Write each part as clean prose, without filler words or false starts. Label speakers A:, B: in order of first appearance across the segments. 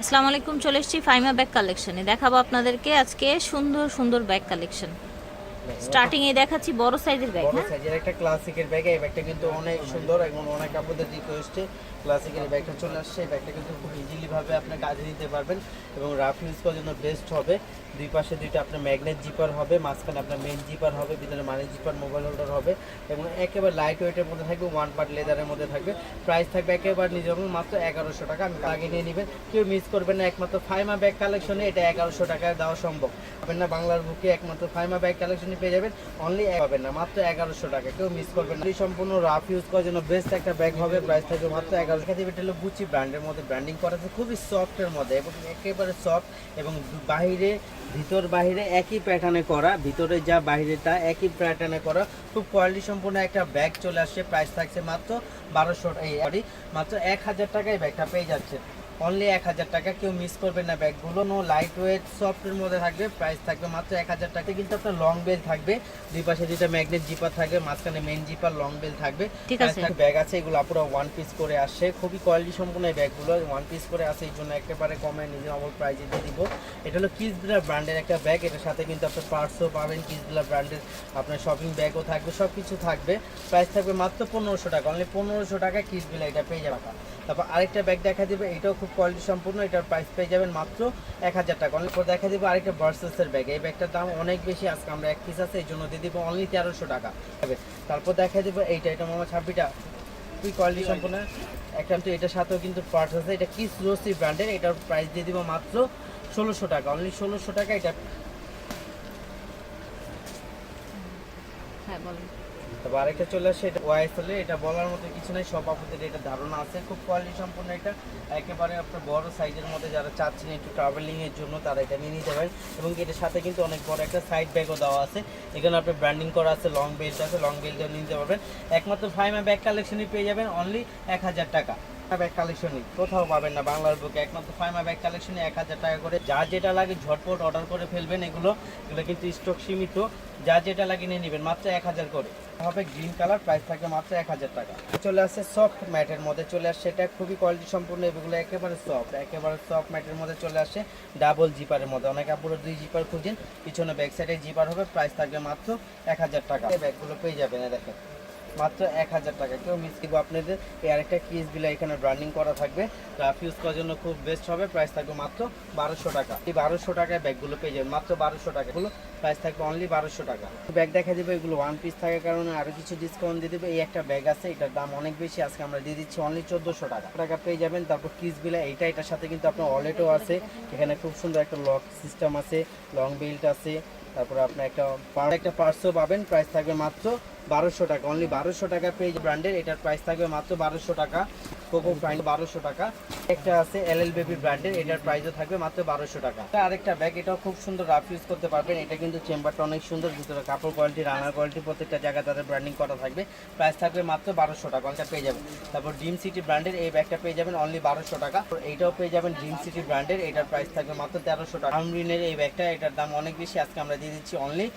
A: আসসালামু আলাইকুম, চলে এসেছি ফাইমা ব্যাগ কালেকশনে। দেখাবো আপনাদেরকে আজকে সুন্দর সুন্দর ব্যাগ কালেকশন। স্টার্টিং এ দেখাচ্ছি বড় সাইজের ব্যাগ।
B: বড়
A: হ্যাঁ,
B: সাইজের একটা ক্লাসিকের ব্যাগ। এই ব্যাগটা কিন্তু অনেক সুন্দর এবং অনেক আপনাদের রিকোয়েস্টে ক্লাসিকের ব্যাগটা চলে আসছে। এই ব্যাগটা কিন্তু খুব ইজিলি ভাবে আপনি কাজে দিতে পারবেন এবং রাফ ইউজ করার জন্য বেস্ট হবে। দুই পাশে দুইটা আপনার ম্যাগনেট জিপার হবে, মাঝখানে আপনার মেন জিপার হবে, ভিতরে মানি জিপার, মোবাইল হোল্ডার হবে এবং একেবারে লাইট ওয়েটের মধ্যে থাকবে, ওয়ান পার্ট লেদারের মধ্যে থাকবে। প্রাইস থাকবে একেবারে নিজের মাত্র 1100 টাকা। আমি আগে নিয়ে নেবেন, কেউ মিস করবেন না। একমাত্র ফাইমা ব্যাগ কালেকশনে এটা 1100 টাকায় দেওয়া সম্ভব পাবেন না। বাংলার বুকে একমাত্র ফাইমা ব্যাগ কালেকশনে পেয়ে যাবেন অনলি পাবেন না মাত্র 1100 টাকা। কেউ মিস করবেন না। সম্পূর্ণ রাফ ইউজ করার জন্য বেস্ট একটা ব্যাগ হবে। প্রাইস থাকবে মাত্র 1100 টাকা। এটা হলো গুচি ব্র্যান্ডের মধ্যে ব্র্যান্ডিং করা আছে, খুবই সফটের মধ্যে এবং একেবারে সফট এবং বাহিরে ভিতর বাহিরে একই প্যাটার্নে করা, ভিতরে যা বাহিরেটা একই প্যাটার্নে করা, খুব কোয়ালিটি সম্পূর্ণ একটা ব্যাগ চলে আসছে। প্রাইস থাকছে মাত্র 1200 মাত্র 1000 টাকায় ব্যাগটা পেয়ে যাচ্ছে অনলি 1000 টাকা। কেউ মিস করবেন না। ব্যাগগুলো নো লাইট ওয়েট সফটের মধ্যে থাকবে। প্রাইস থাকবে মাত্র 1000 টাকা। কিন্তু আপনার লং বেল থাকবে, দুই পাশে দুইটা ম্যাগনেট জিপার থাকবে, মাঝখানে মেন জিপার, লং বেল থাকবে।
A: ঠিক আছে।
B: ব্যাগ আছে, এগুলো পুরো ওয়ান পিস করে আসে, খুবই কোয়ালিটি সম্পূর্ণ এই ব্যাগগুলো ওয়ান পিস করে আসে, এই জন্য একেবারে কমে নিজের অমল প্রাইজে দিয়ে দিব। এটা হলো কিসবিলা ব্র্যান্ডের একটা ব্যাগ। এটার সাথে কিন্তু আপনার পার্সও পাবেন, কিসবিলা ব্র্যান্ডের আপনার শপিং ব্যাগও থাকবে, সব কিছু থাকবে। প্রাইস থাকবে মাত্র 1500 টাকা। অনলি 1500 টাকা কিসবিলা এটা পেয়ে যাবে। তারপর আরেকটা ব্যাগ দেখা দিবে, এটাও খুব কোয়ালিটি সম্পূর্ণ, এটার প্রাইস পেয়ে যাবেন মাত্র 1000 টাকা। অনলি পর দেখা দিব আরেকটা ভার্সেসের ব্যাগ। এই ব্যাগটার দাম অনেক বেশি, আজকে আমরা এক পিস আছে এই জন্য দিয়ে দিব অনলি 1300 টাকা। তারপর দেখা দিব এটা মামা ছাব্বিটা খুবই কোয়ালিটি সম্পূর্ণ একটা। এটার সাথেও কিন্তু পার্টস আছে, এটা কিস রোসি ব্র্যান্ডের। এটার প্রাইস দিয়ে দিব মাত্র 1600 টাকা। অনলি 1600 টাকা এটা।
A: হ্যাঁ বলেন।
B: তারপর আরেকটা চলে আসে, এটা ওয়াইএসএল। এটা বলার মতো কিছু নেই, সব আপনাদের এটা ধারণা আছে, খুব কোয়ালিটি সম্পূর্ণ। এটা একেবারে আপনার বড় সাইজের মধ্যে যারা চাচ্ছেন একটু ট্রাভেলিং এর জন্য তারা এটা নিয়ে নিতে পারেন। এবং এটার সাথে কিন্তু অনেক বড় একটা সাইড ব্যাগও দেওয়া আছে, এখানে আপনার ব্র্যান্ডিং করা আছে, লং বেল্ট আছে, লং বেল্টও নিতে পারবেন। একমাত্র ফাইমা ব্যাগ কালেকশনই পেয়ে যাবেন অনলি 1000 টাকা। ব্যাগ কালেকশনই কোথাও পাবেন না বাংলার বুকে, একমাত্র ফাইমা ব্যাগ কালেকশনে 1000 টাকা করে। যা যেটা লাগে ঝটপট অর্ডার করে ফেলবেন। এগুলো কিন্তু স্টক সীমিত, যা যেটা লাগে নিয়ে নেবেন মাত্র 1000 করে হবে। গ্রিন কালার, প্রাইস থাকবে মাত্র 1000 টাকা। চলে আসছে সফট ম্যাটের মধ্যে চলে আসছে, এটা খুবই কোয়ালিটি সম্পূর্ণ, এগুলো একেবারে সফট ম্যাটের মধ্যে চলে আসছে, ডাবল জিপারের মধ্যে। অনেকে পুরো 2 জিপার খুঁজেন, পিছনে ব্যাক সাইডে জিপার হবে। প্রাইস থাকবে মাত্র 1000 টাকা। এই ব্যাগগুলো পেয়ে যাবেন দেখেন মাত্র 1000 টাকা। কেউ মিস দিব আপনাদের। এই আরেকটা কিসবিলা এখানে ব্র্যান্ডিং করা থাকবে, রাফ ইউজ করার জন্য খুব বেস্ট হবে। প্রাইস থাকবে মাত্র 1200 টাকা। এই 1200 টাকায় ব্যাগগুলো পেয়ে যাবেন মাত্র 1200 টাকা। এগুলো প্রাইস থাকবে অনলি 1200 টাকা। ব্যাগ দেখা দেবে, এগুলো ওয়ান পিস থাকার কারণে আরও কিছু ডিসকাউন্ট দিয়ে দেবে। এই একটা ব্যাগ আছে, এটার দাম অনেক বেশি, আজকে আমরা দিয়ে দিচ্ছি অনলি 1400 টাকা পেয়ে যাবেন। তারপর কিসবিলা এটার সাথে কিন্তু আপনার ওয়ালেটও আছে, এখানে খুব সুন্দর একটা লক সিস্টেম আছে, লং বেল্ট আছে, তারপর আপনার একটা পার্সও পাবেন। প্রাইস থাকবে মাত্র 1200 টাকা। অনলি 1200 টাকা পেজ ব্র্যান্ডের, এটার প্রাইস থাকবে মাত্র 1200 টাকা। কোকো প্রাইস 1200 টাকা। একটা আছে এলএল বেবি ব্র্যান্ডের, এটার প্রাইসও থাকবে মাত্র 1200 টাকা। আরেকটা ব্যাগ, এটাও খুব সুন্দর, রাফ ইউজ করতে পারবেন। এটা কিন্তু চেম্বারটা অনেক সুন্দর, ভিতরে কাপড় কোয়ালিটি, রানার কোয়ালিটি প্রত্যেকটা জায়গায় তাদের ব্র্যান্ডিং করা থাকবে। প্রাইস থাকবে মাত্র 1200 টাকা। এটা পেয়ে যাবেন। তারপর ড্রিম সিটি ব্র্যান্ডের এই ব্যাগটা পেয়ে যাবেন অনলি 1200 টাকা। এইটাও পেয়ে যাবেন ড্রিম সিটি ব্র্যান্ডের, এটার প্রাইস থাকবে মাত্র 1300 টাকা। আমরিনের এই ব্যাগটা, এটার দাম অনেক বেশি, আজকে আমরা দিয়ে দিচ্ছি অনলি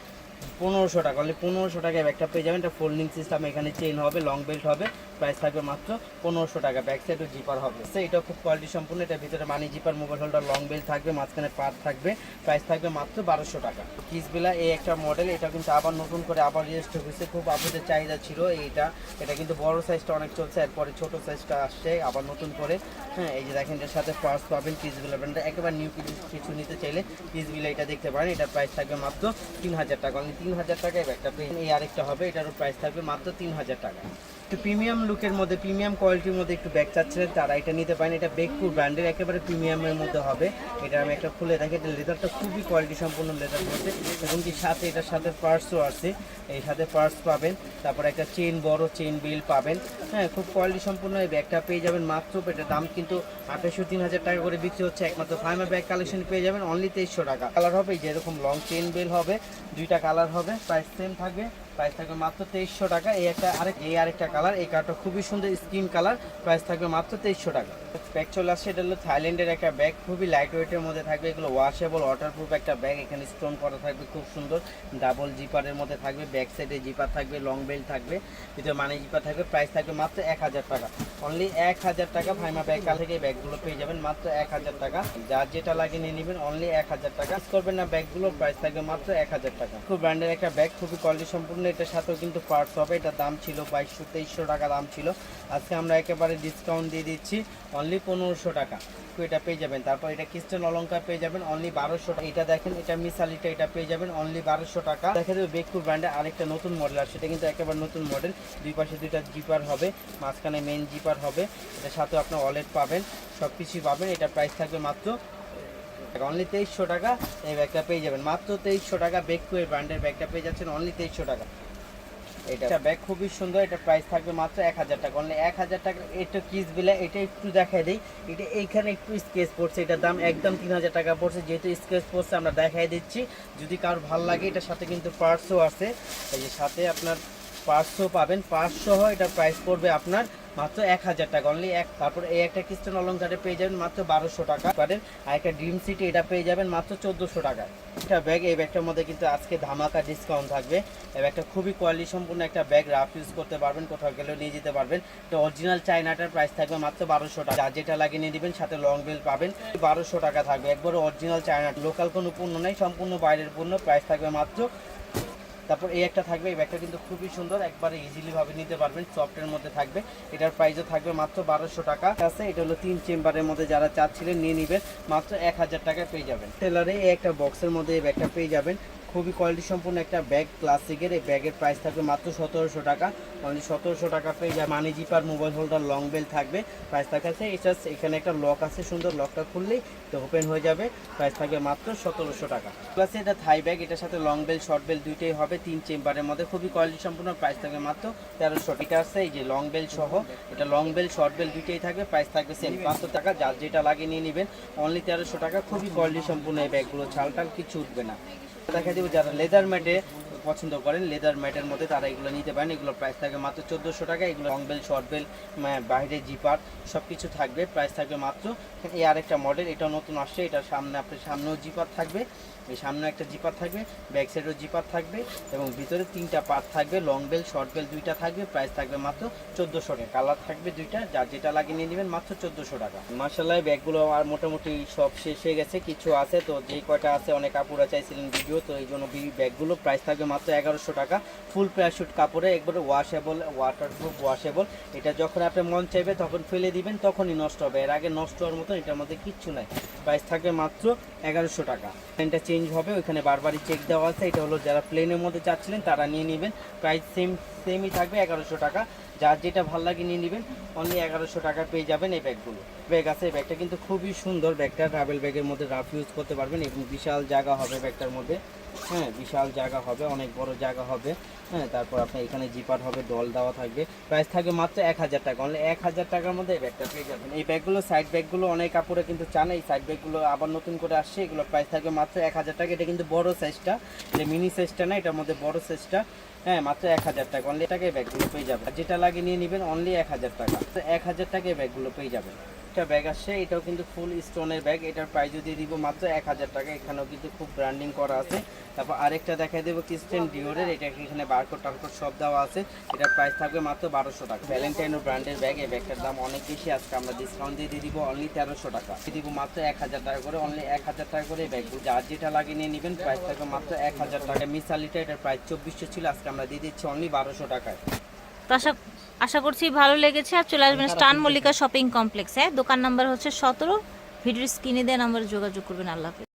B: 1500 টাকা। অনলি 1500 টাকায় ব্যাগটা পেয়ে যাবেন। এটা ফোল্ডিং সিস্টেম, এখানে চেইন হবে, লং বেল্ট হবে। প্রাইস থাকবে মাত্র 1500 টাকা। ব্যাক সাইডও জিপার হবে, এটা খুব কোয়ালিটি সম্পূর্ণ। এটার ভিতরে মানি zipper, mobile holder, long belt থাকবে, মাঝখানে পার্ট থাকবে। প্রাইস থাকবে মাত্র 1200 টাকা। কিসবিলা এই একটা মডেল, এটা কিন্তু আবার নতুন করে আবার রেজিস্টার হয়েছে, খুব আপনাদের চাহিদা ছিল এটা কিন্তু বড় সাইজটা অনেক চলছে, এরপরে ছোট সাইজটা আসছে আবার নতুন করে। হ্যাঁ, এই যে দেখেন এটার সাথে পার্স পাবেন কিসবিলা ব্র্যান্ডের। একেবারে নিউ কিছু নিতে চাইলে কিসবিলা এটা দেখতে পারেন। এটার প্রাইস থাকবে মাত্র 3000 টাকা। 3000 টাকায় ব্যাগটা পেয়ে। এই আরেকটা হবে, এটারও প্রাইস থাকবে মাত্র 3000 টাকা। একটু প্রিমিয়াম লুকের মধ্যে, প্রিমিয়াম কোয়ালিটির মধ্যে একটু ব্যাগ চাচ্ছিলেন তারা এটা নিতে পারেন। এটা বেকপুর ব্র্যান্ডের, একেবারে প্রিমিয়ামের মধ্যে হবে। এটা আমি একটা খুলে দেখি, এটা লেদারটা খুবই কোয়ালিটি সম্পূর্ণ লেদার মধ্যে, এবং কি সাথে এটার সাথে পার্সও আছে, এই সাথে পার্স পাবেন। তারপর একটা চেইন, বড় চেইন বিল পাবেন। হ্যাঁ, খুব কোয়ালিটি সম্পূর্ণ এই ব্যাগটা পেয়ে যাবেন মাত্র। এটার দাম কিন্তু 2800-3000 টাকা করে বিক্রি হচ্ছে। একমাত্র ফাইমা ব্যাগ কালেকশন পেয়ে যাবেন অনলি 2300 টাকা। কালার হবে এই যে এরকম লং চেইন বেল হবে, দুইটা কালার হবে, প্রাইস সেম থাকবে প্রাইস থাকবে মাত্র 2300 টাকা। এই আরেকটা কালার, এই কালারটা খুবই সুন্দর স্কিন কালার, প্রাইস থাকবে মাত্র 2300 টাকা। ব্যাগ চলে আসছে, এটা হলো থাইল্যান্ডের একটা ব্যাগ, খুবই লাইট ওয়েটের মধ্যে থাকবে, এগুলো ওয়াশেবল ওয়াটারপ্রুফ একটা ব্যাগ। এখানে স্টোন করা থাকবে খুব সুন্দর, ডাবল জিপারের মধ্যে থাকবে, ব্যাক সাইডে জিপার থাকবে, লং বেল্ট থাকবে, ভিতরে মানি জিপার থাকবে। প্রাইস থাকবে মাত্র 1000 টাকা, অনলি 1000 টাকা। ভাইমা ব্যাগ কাল থেকে ব্যাগগুলো পেয়ে যাবেন মাত্র 1000 টাকা। যার যেটা লাগে নিয়ে নেবেন, অনলি 1000 টাকা। মিস করবেন না ব্যাগগুলো, প্রাইস থাকবে মাত্র 1000 টাকা। খুব ব্র্যান্ডের একটা ব্যাগ, খুবই কোয়ালিটি সম্পূর্ণ, এটার সাথেও কিন্তু পার্টস হবে। এটার দাম ছিল 2200-2300 টাকা দাম ছিল, আজকে আমরা একেবারে ডিসকাউন্ট দিয়ে দিচ্ছি অনলি 1500 টাকা। তো এটা পেয়ে যাবেন। তারপর এটা ক্রিস্টাল অলংকার পেয়ে যাবেন অনলি 1200 টাকা। এটা দেখেন, এটা মিসালিটা, এটা পেয়ে যাবেন অনলি 1200 টাকা। দেখা যাবে বেকুর ব্র্যান্ডের আরেকটা নতুন মডেল আর সেটা কিন্তু একেবারে নতুন মডেল, দুই পাশে দুইটা জিপার হবে, মাঝখানে মেন জিপার হবে, এটার সাথে আপনার ওয়ালেট পাবেন, সব কিছুই পাবেন। এটা প্রাইস থাকবে মাত্র অনলি 2300 টাকা। এই ব্যাগটা পেয়ে যাবেন মাত্র 2300 টাকা। বেকুয়ের ব্র্যান্ডের ব্যাগটা পেয়ে যাচ্ছেন অনলি 2300 টাকা। এটা ব্যাগ খুবই সুন্দর, এটা প্রাইস থাকবে মাত্র 1000 টাকা, অনলি 1000 টাকা। এটা কিস বিলা, এটা একটু দেখাই দিই, এটা এইখানে একটু স্কেচ পড়ছে, এটার দাম একদম 3000 টাকা পড়ছে। যেহেতু স্কেচ পড়ছে আমরা দেখাই দিচ্ছি, যদি কারোর ভালো লাগে। এটার সাথে কিন্তু পার্টসও আছে, এই যে সাথে আপনার পার্টসও পাবেন, পার্টসও হয়। এটার প্রাইস পড়বে আপনার মাত্র 1000 টাকা, অনলি এক। তারপর এই একটা ক্রিস্টাল অলংকারে পেয়ে যাবেন মাত্র 1200 টাকা পারেন। আর একটা ড্রিম সিটি, এটা পেয়ে যাবেন মাত্র 1400 টাকায়। একটা ব্যাগ, এই ব্যাগটার মধ্যে কিন্তু আজকে ধামাকা ডিসকাউন্ট থাকবে। এই ব্যাগটা খুবই কোয়ালিটি সম্পূর্ণ একটা ব্যাগ, রাফ ইউজ করতে পারবেন, কোথাও গেলেও নিয়ে যেতে পারবেন। এটা অরিজিনাল চাইনাটার প্রাইস থাকবে মাত্র 1200 টাকা। যার যেটা লাগিয়ে নিয়ে দিবেন, সাথে লং বেল পাবেন, 1200 টাকা থাকবে। একবারে অরিজিনাল চাইনা, লোকাল কোনো পণ্য নেই, সম্পূর্ণ বাইরের পণ্য, প্রাইস থাকবে মাত্র। তারপর এই একটা থাকবে, এই ব্যাগটা কিন্তু খুবই সুন্দর, একবারে ইজিলি ভাবে নিতে পারবেন, সফটের মধ্যে থাকবে। এটার প্রাইসও থাকবে মাত্র 1200 টাকা আছে। এটা হলো 3 চেম্বারের মধ্যে, যারা চাচ্ছিলেন নিয়ে নেবেন, মাত্র 1000 টাকায় পেয়ে যাবেন। টেলারে এই একটা বক্সের মধ্যে এই ব্যাগটা পেয়ে যাবেন, খুবই কোয়ালিটি সম্পূর্ণ একটা ব্যাগ, ক্লাসিকের। এই ব্যাগের প্রাইস থাকবে মাত্র 1700 টাকা, অনলি 1700 টাকা পেয়ে যাবে। Money zipper, mobile holder, long belt থাকবে, প্রাইস থাকছে। এটা এখানে একটা লক আছে সুন্দর, লকটা খুললেই তো ওপেন হয়ে যাবে, প্রাইস থাকবে মাত্র 1700 টাকা। প্লাস এটা থাই ব্যাগ, এটার সাথে লং বেল শর্ট বেল দুইটাই হবে, 3 চেম্বারের মধ্যে, খুবই কোয়ালিটি সম্পূর্ণ, প্রাইস থাকবে মাত্র 1300 টাকা। এটা আছে এই যে লং বেল সহ, এটা লং বেল শর্ট বেল দুইটাই থাকবে, প্রাইস থাকবে সেম 500 টাকা। যার যেটা লাগিয়ে নিয়ে নেবেন, অনলি 1300 টাকা। খুবই কোয়ালিটি সম্পূর্ণ এই ব্যাগগুলো, ছালটাল কিছু উঠবে না। দেখা দিব যারা লেদার ম্যাটে পছন্দ করেন, লেদার ম্যাটের মধ্যে তারা এগুলো নিতে পারেন। এগুলো প্রাইস থাকবে মাত্র 1400 টাকা। এগুলো লং বেল শর্ট বেল বাইরে জিপার সব কিছু থাকবে, প্রাইস থাকবে মাত্র। এই আরেকটা মডেল, এটা নতুন আসছে, এটার সামনে আপনার সামনেও জিপার থাকবে, এই সামনে একটা জিপার থাকবে, ব্যাক সাইডেও জিপার থাকবে, এবং ভিতরে 3টা পার্ট থাকবে, লং বেল শর্ট বেল দুইটা থাকবে, প্রাইস থাকবে মাত্র 1400 টাকা। কালার থাকবে দুইটা, যার যেটা লাগিয়ে নিয়ে নেবেন, মাত্র 1400 টাকা। মার্শাল্লাহ ব্যাগগুলো আর মোটামুটি সব শেষ হয়ে গেছে, কিছু আছে তো, যে কয়টা আছে অনেক আপুরা চাইছিলেন ভিডিও, তো এই জন্য ব্যাগগুলো প্রাইস থাকবে মাত্র 1100 টাকা। ফুল প্যারাশুট কাপড়ে, একবারে ওয়াশেবল ওয়াটারপ্রুফ ওয়াশেবল। এটা যখন আপনি মন চাইবে তখন ফেলে দিবেন, তখনই নষ্ট হবে, এর আগে নষ্ট হওয়ার মতো এটার মধ্যে কিচ্ছু নাই। প্রাইস থাকবে মাত্র 1100 টাকা। প্লেনটা চেঞ্জ হবে, ওইখানে বারবারই চেক দেওয়া আছে। এটা হলো যারা প্লেনের মধ্যে চাচ্ছিলেন তারা নিয়ে নেবেন, প্রাইস সেমই থাকবে 1100 টাকা। যার যেটা ভালো লাগে নিয়ে নেবেন, অনলি 1100 টাকা পেয়ে যাবেন এই ব্যাগগুলো। ব্যাগ আছে, এই ব্যাগটা কিন্তু খুবই সুন্দর, ব্যাগটা ট্রাভেল ব্যাগের মধ্যে রাফ ইউজ করতে পারবেন, এবং বিশাল জায়গা হবে ব্যাগটার মধ্যে, হ্যাঁ বিশাল জায়গা হবে, অনেক বড় জায়গা হবে, হ্যাঁ। তারপর আপনার এখানে জিপার হবে, ডল দেওয়া থাকবে, প্রাইস থাকবে মাত্র 1000 টাকা, অনলি 1000 টাকার মধ্যে এই ব্যাগটা পেয়ে যাবেন। এই ব্যাগগুলো সাইড ব্যাগগুলো অনেক কাপড়ে কিন্তু চান, এই সাইড ব্যাগগুলো আবার নতুন করে আসছে, এগুলো প্রাইস থাকবে মাত্র 1000 টাকা। এটা কিন্তু বড় সাইজটা, এটা মিনি সাইজটা না, এটার মধ্যে বড় সাইজটা, হ্যাঁ মাত্র 1000 টাকা, অনলি টাকায় ব্যাগগুলো পেয়ে যাবেন। যেটা লাগে নিয়ে নেবেন, অনলি 1000 টাকা, তো 1000 টাকায় ব্যাগগুলো পেয়ে যাবেন। একটা ব্যাগ আসছে, এটাও কিন্তু ফুল স্টোনের ব্যাগ, এটার প্রাইস যদি দিব মাত্র 1000 টাকা। এখানেও কিন্তু খুব ব্র্যান্ডিং করা আছে। তারপর আরেকটা দেখাই দেবো ক্রিস্টিয়ান ডিওরের, এটা এখানে বারকোড টারকোড সব দেওয়া আছে, এটার প্রাইস থাকবে মাত্র 1200 টাকা। ভ্যালেন্টাইনো ব্র্যান্ডের ব্যাগ, এই ব্যাগটার দাম অনেক বেশি, আজকে আমরা ডিসকাউন্ট দিয়ে দিব অনলি 1300 টাকা, দিব মাত্র 1000 টাকা করে, অনলি 1000 টাকা করে এই ব্যাগগুলো। যার যেটা লাগিয়ে নিয়ে নেবেন, প্রাইস থাকবে মাত্র 1000 টাকা। মিসালিটা এটার প্রাইস 2400 ছিল, আজকে আমরা দিয়ে দিচ্ছি অনলি 1200 টাকায়।
A: তো আশা করছি ভালো লেগেছে। আর চলে আসবেন স্টান মল্লিকা শপিং কমপ্লেক্সে, দোকান নাম্বার হচ্ছে 17, ভিডিওর স্ক্রিনে দেওয়া নাম্বারে যোগাযোগ করবেন। আল্লাহ হাফেজ।